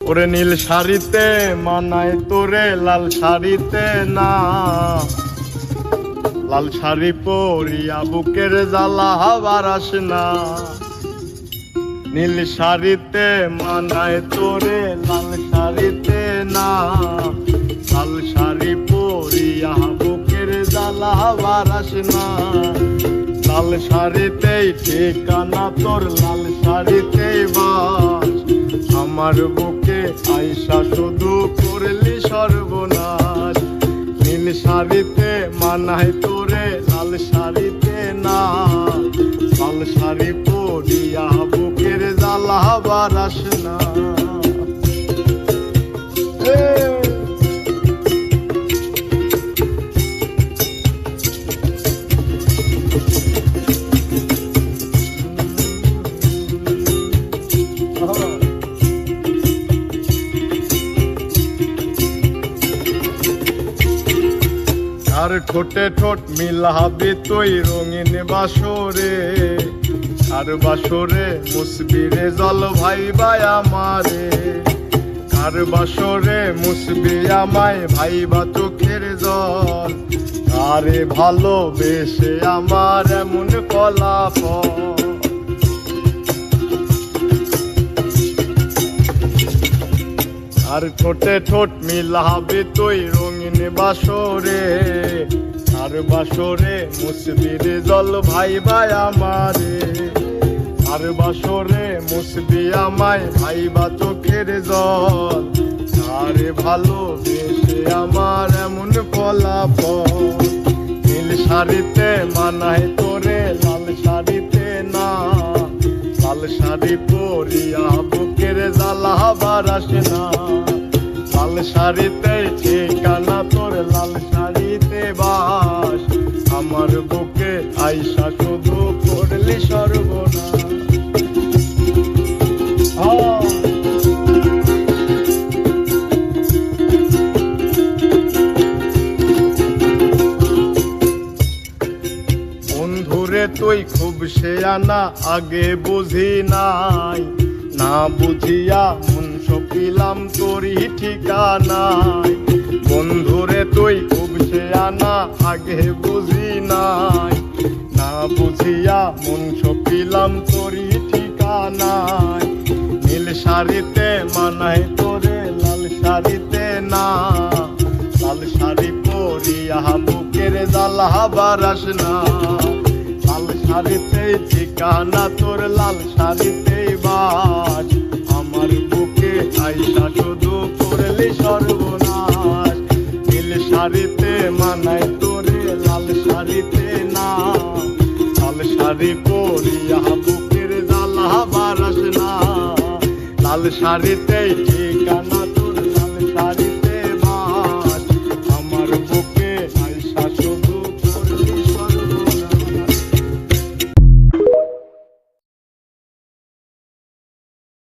ওরে নীল শাড়িতে মানায় তোরে লাল শাড়িতে না, লাল শাড়ি পরিয়া বুকের জ্বালা হাবার আসে না। নীল শাড়িতে মানায় তোরে লাল শাড়িতে না, লাল শাড়ি পরিয়া বুকের জ্বালা হাবার আসে না। লাল শাড়িতেই ঠিকানা তোর, লাল শাড়িতেই বাস, আমার বুকে আইসা শুধু করলি সর্বনাশ। নীল শাড়িতে মানায় তোরে লাল শাড়িতে না, লাল শাড়ি পরিয়া বুকের জ্বালা হাবার আসে না। আর ঠোঁটে ঠোঁট মিলাবি তুই রঙিন বাসরে, আর বাসরে মুসবি রে জল ভাই ভাই আমারে। আর বাসরে মুসবি আমায় ভাই বা চোখের জল, আরে ভালোবেসে আমার এমন ফলাফল। আর ঠোঁটে ঠোঁট মিলাবি তুই রঙিন বাসরে, আর বাসরে মুসবি রে জল ভাই ভাই আমারে। আর বাসরে মুসবি আমায় ভাই বা চোখের জল, আরে ভালোবেসে আমার এমন ফলাফল। নীল শাড়িতে মানায় তোরে লাল শাড়িতে না, লাল শাড়ি পরিয়া বুকের জ্বালা হাবার আসে না। লাল শাড়িতে ঠিকানা তোর, লাল শাড়িতে বাস, আমার বুকে আইসা শুধু করলি সর্বনাশ। বন্ধুরে তুই খুব শেয়ানা, আগে বুঝি নাই, না বুঝিয়া মন সপিলাম তোরই ঠিকানায়। বন্ধুরে তুই খুব শেয়ানা, আগে বুঝি নাই, না বুঝিয়া মন সপিলাম তোরই ঠিকানায়। নীল শাড়িতে মানায় তোরে লাল শাড়িতে না, লাল শাড়ি পরিয়া বুকের জ্বালা হাবার আসে না। লাল শাড়িতে ঠিকানা তোর, লাল শাড়িতে বাস, আমার বুকে আইসা শুধু করলি সর্বনাশ। নীল শাড়িতে মানায় তোরে লাল শাড়িতে না, লাল শাড়ি পরিয়া বুকের জ্বালা হাবার আসে না। লাল শাড়িতে ঠিকানা তোর, লাল শাড়ি